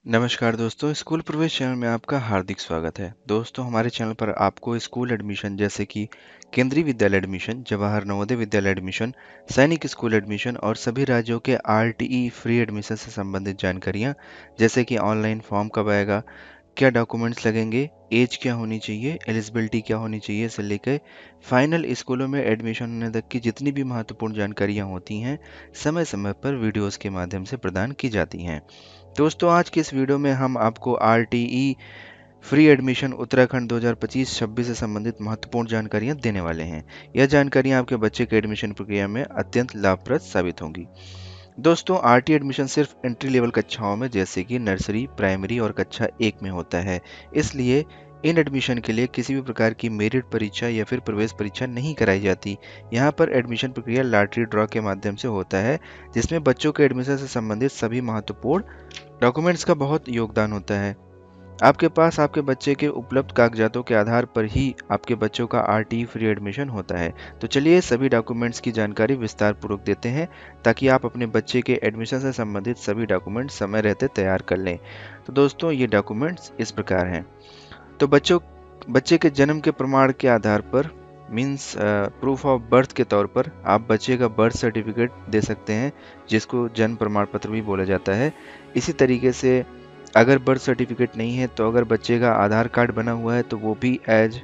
नमस्कार दोस्तों, स्कूल प्रवेश चैनल में आपका हार्दिक स्वागत है। दोस्तों, हमारे चैनल पर आपको स्कूल एडमिशन जैसे कि केंद्रीय विद्यालय एडमिशन, जवाहर नवोदय विद्यालय एडमिशन, सैनिक स्कूल एडमिशन और सभी राज्यों के आरटीई फ्री एडमिशन से संबंधित जानकारियां, जैसे कि ऑनलाइन फॉर्म कब आएगा, क्या डॉक्यूमेंट्स लगेंगे, एज क्या होनी चाहिए, एलिजिबिलिटी क्या होनी चाहिए से लेकर फाइनल स्कूलों में एडमिशन होने तक की जितनी भी महत्वपूर्ण जानकारियां होती हैं, समय समय पर वीडियोस के माध्यम से प्रदान की जाती हैं। दोस्तों, आज की इस वीडियो में हम आपको आरटीई फ्री एडमिशन उत्तराखंड 2025-26 से संबंधित महत्वपूर्ण जानकारियां देने वाले हैं। यह जानकारियां आपके बच्चे के एडमिशन प्रक्रिया में अत्यंत लाभप्रद साबित होंगी। दोस्तों, आरटी एडमिशन सिर्फ एंट्री लेवल कक्षाओं में जैसे कि नर्सरी, प्राइमरी और कक्षा 1 में होता है। इसलिए इन एडमिशन के लिए किसी भी प्रकार की मेरिट परीक्षा या फिर प्रवेश परीक्षा नहीं कराई जाती। यहाँ पर एडमिशन प्रक्रिया लॉटरी ड्रॉ के माध्यम से होता है, जिसमें बच्चों के एडमिशन से संबंधित सभी महत्वपूर्ण डॉक्यूमेंट्स का बहुत योगदान होता है। आपके पास आपके बच्चे के उपलब्ध कागजातों के आधार पर ही आपके बच्चों का आरटी फ्री एडमिशन होता है। तो चलिए सभी डॉक्यूमेंट्स की जानकारी विस्तार पूर्वक देते हैं, ताकि आप अपने बच्चे के एडमिशन से संबंधित सभी डॉक्यूमेंट्स समय रहते तैयार कर लें। तो दोस्तों, ये डॉक्यूमेंट्स इस प्रकार हैं। तो बच्चे के जन्म के प्रमाण के आधार पर मीन्स प्रूफ ऑफ बर्थ के तौर पर आप बच्चे का बर्थ सर्टिफिकेट दे सकते हैं, जिसको जन्म प्रमाण पत्र भी बोला जाता है। इसी तरीके से अगर बर्थ सर्टिफिकेट नहीं है तो अगर बच्चे का आधार कार्ड बना हुआ है तो वो भी as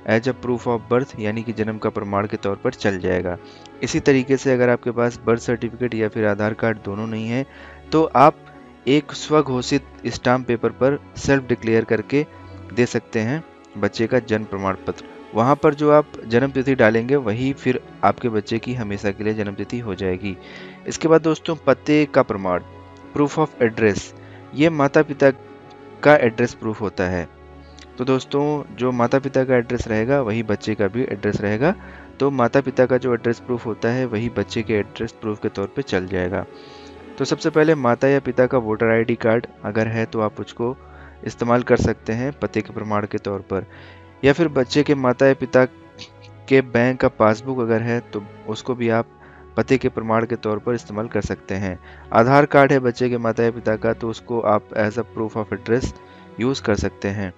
a proof of birth यानी कि जन्म का प्रमाण के तौर पर चल जाएगा। इसी तरीके से अगर आपके पास बर्थ सर्टिफिकेट या फिर आधार कार्ड दोनों नहीं है तो आप एक स्वघोषित स्टाम्प पेपर पर सेल्फ डिक्लेयर करके दे सकते हैं बच्चे का जन्म प्रमाण पत्र। वहाँ पर जो आप जन्म तिथि डालेंगे वही फिर आपके बच्चे की हमेशा के लिए जन्म तिथि हो जाएगी। इसके बाद दोस्तों, पते का प्रमाण, प्रूफ ऑफ एड्रेस, ये माता पिता का एड्रेस प्रूफ होता है। तो दोस्तों, जो माता पिता का एड्रेस रहेगा वही बच्चे का भी एड्रेस रहेगा। तो माता पिता का जो एड्रेस प्रूफ होता है वही बच्चे के एड्रेस प्रूफ के तौर पे चल जाएगा। तो सबसे पहले माता या पिता का वोटर आईडी कार्ड अगर है तो आप उसको इस्तेमाल कर सकते हैं पते के प्रमाण के तौर पर, या फिर बच्चे के माता या पिता के बैंक का पासबुक अगर है तो उसको भी आप पते के प्रमाण के तौर पर इस्तेमाल कर सकते हैं। आधार कार्ड है बच्चे के माता या पिता का तो उसको आप as a proof of address use कर सकते हैं।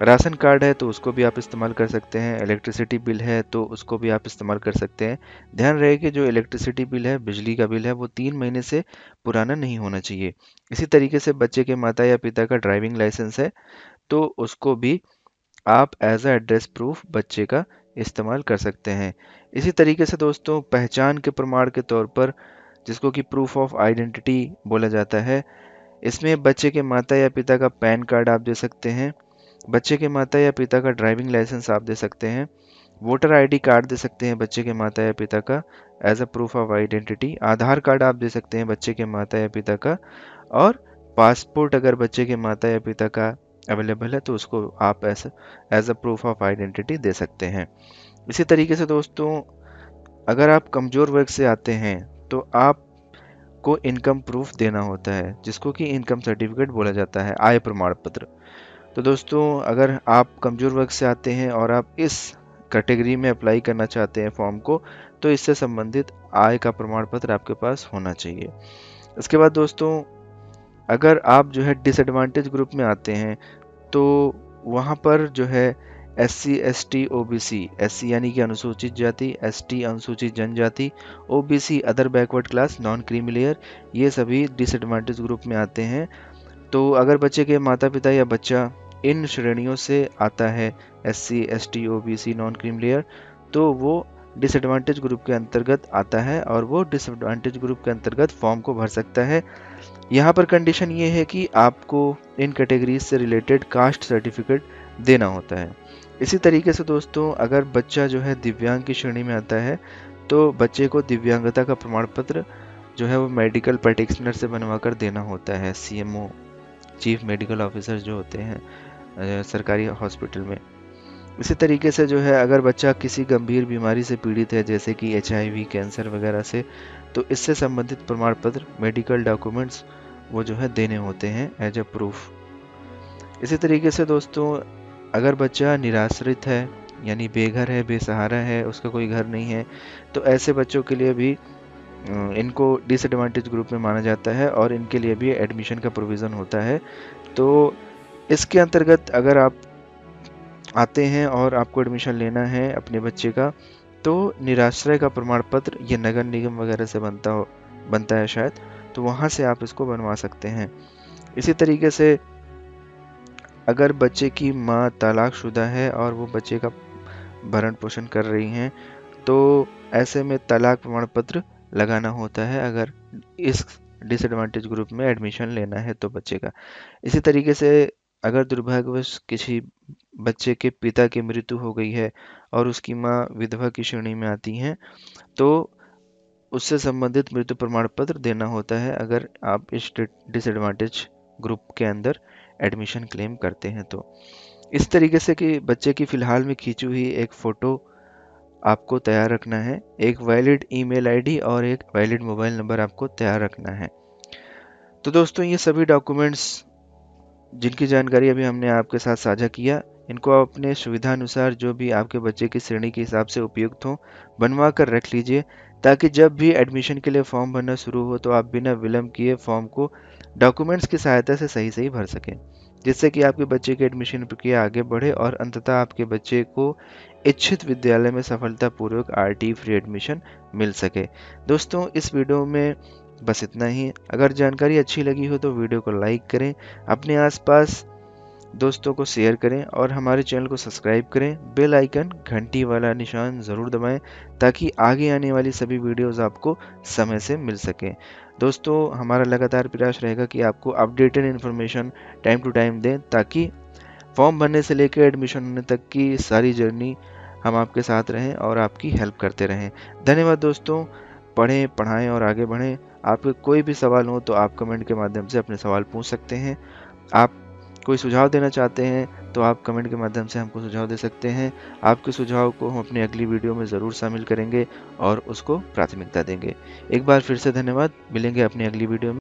राशन कार्ड है तो उसको भी आप इस्तेमाल कर सकते हैं। इलेक्ट्रिसिटी बिल है तो उसको भी आप इस्तेमाल कर सकते हैं। ध्यान रहे कि जो इलेक्ट्रिसिटी बिल है, बिजली का बिल है, वो 3 महीने से पुराना नहीं होना चाहिए। इसी तरीके से बच्चे के माता या पिता का ड्राइविंग लाइसेंस है तो उसको भी आप एज अ एड्रेस प्रूफ बच्चे का इस्तेमाल कर सकते हैं। इसी तरीके से दोस्तों, पहचान के प्रमाण के तौर पर, जिसको कि प्रूफ ऑफ आइडेंटिटी बोला जाता है, इसमें बच्चे के माता या पिता का पैन कार्ड आप दे सकते हैं, बच्चे के माता या पिता का ड्राइविंग लाइसेंस आप दे सकते हैं, वोटर आईडी कार्ड दे सकते हैं बच्चे के माता या पिता का as a proof of identity, Aadhaar card आप दे सकते हैं बच्चे के माता या पिता का, और पासपोर्ट अगर बच्चे के माता या पिता का अवेलेबल है तो उसको आप as a proof of identity दे सकते हैं। इसी तरीके से दोस्तों, अगर आप कमज़ोर वर्ग से आते हैं तो आपको इनकम प्रूफ देना होता है, जिसको कि इनकम सर्टिफिकेट बोला जाता है, आय प्रमाण पत्र। तो दोस्तों, अगर आप कमज़ोर वर्ग से आते हैं और आप इस कैटेगरी में अप्लाई करना चाहते हैं फॉर्म को, तो इससे संबंधित आय का प्रमाण पत्र आपके पास होना चाहिए। इसके बाद दोस्तों, अगर आप जो है डिसएडवांटेज ग्रुप में आते हैं तो वहाँ पर जो है SC ST OBC, SC यानी कि अनुसूचित जाति, ST अनुसूचित जनजाति, OBC other backward class, non creamy layer, ये सभी डिसएडवांटेज ग्रुप में आते हैं। तो अगर बच्चे के माता पिता या बच्चा इन श्रेणियों से आता है, SC ST OBC non creamy layer, तो वो डिसएडवांटेज ग्रुप के अंतर्गत आता है और वो डिसएडवांटेज ग्रुप के अंतर्गत फॉर्म को भर सकता है। यहाँ पर कंडीशन ये है कि आपको इन कैटेगरीज से रिलेटेड कास्ट सर्टिफिकेट देना होता है। इसी तरीके से दोस्तों, अगर बच्चा जो है दिव्यांग की श्रेणी में आता है तो बच्चे को दिव्यांगता का प्रमाण पत्र जो है वो मेडिकल प्रैक्टिशनर से बनवा कर देना होता है, CMO, चीफ मेडिकल ऑफिसर जो होते हैं सरकारी हॉस्पिटल में। इसी तरीके से जो है अगर बच्चा किसी गंभीर बीमारी से पीड़ित है जैसे कि HIV, कैंसर वगैरह से, तो इससे संबंधित प्रमाण पत्र, मेडिकल डॉक्यूमेंट्स वो जो है देने होते हैं एज अ प्रूफ। इसी तरीके से दोस्तों, अगर बच्चा निराश्रित है यानी बेघर है, बेसहारा है, उसका कोई घर नहीं है, तो ऐसे बच्चों के लिए भी इनको डिसएडवांटेज ग्रुप में माना जाता है और इनके लिए भी एडमिशन का प्रोविज़न होता है। तो इसके अंतर्गत अगर आप आते हैं और आपको एडमिशन लेना है अपने बच्चे का, तो निराश्रय का प्रमाण पत्र ये नगर निगम वगैरह से बनता है शायद, तो वहाँ से आप इसको बनवा सकते हैं। इसी तरीके से अगर बच्चे की माँ तलाकशुदा है और वो बच्चे का भरण पोषण कर रही हैं, तो ऐसे में तलाक प्रमाण पत्र लगाना होता है अगर इस डिसएडवांटेज ग्रुप में एडमिशन लेना है तो बच्चे का। इसी तरीके से अगर दुर्भाग्यवश किसी बच्चे के पिता की मृत्यु हो गई है और उसकी माँ विधवा की श्रेणी में आती हैं, तो उससे संबंधित मृत्यु प्रमाण पत्र देना होता है अगर आप इस डिसएडवांटेज ग्रुप के अंदर एडमिशन क्लेम करते हैं तो। इस तरीके से कि बच्चे की फ़िलहाल में खींची हुई एक फ़ोटो आपको तैयार रखना है, एक वैलिड ईमेल आईडी और एक वैलिड मोबाइल नंबर आपको तैयार रखना है। तो दोस्तों, ये सभी डॉक्यूमेंट्स जिनकी जानकारी अभी हमने आपके साथ साझा किया, इनको आप अपने सुविधानुसार जो भी आपके बच्चे की श्रेणी के हिसाब से उपयुक्त हो बनवा कर रख लीजिए, ताकि जब भी एडमिशन के लिए फॉर्म भरना शुरू हो तो आप बिना विलंब किए फॉर्म को डॉक्यूमेंट्स की सहायता से सही भर सकें, जिससे कि आपके बच्चे की एडमिशन प्रक्रिया आगे बढ़े और अंततः आपके बच्चे को इच्छित विद्यालय में सफलतापूर्वक आरटी फ्री एडमिशन मिल सके। दोस्तों, इस वीडियो में बस इतना ही। अगर जानकारी अच्छी लगी हो तो वीडियो को लाइक करें, अपने आसपास दोस्तों को शेयर करें और हमारे चैनल को सब्सक्राइब करें। बेल आइकन घंटी वाला निशान ज़रूर दबाएं ताकि आगे आने वाली सभी वीडियोस आपको समय से मिल सकें। दोस्तों, हमारा लगातार प्रयास रहेगा कि आपको updated information time to time दें, ताकि फॉर्म भरने से लेकर एडमिशन होने तक की सारी जर्नी हम आपके साथ रहें और आपकी हेल्प करते रहें। धन्यवाद दोस्तों। पढ़ें, पढ़ाएं और आगे बढ़ें। आपके कोई भी सवाल हो तो आप कमेंट के माध्यम से अपने सवाल पूछ सकते हैं। आप कोई सुझाव देना चाहते हैं तो आप कमेंट के माध्यम से हमको सुझाव दे सकते हैं। आपके सुझाव को हम अपनी अगली वीडियो में ज़रूर शामिल करेंगे और उसको प्राथमिकता देंगे। एक बार फिर से धन्यवाद। मिलेंगे अपनी अगली वीडियो में।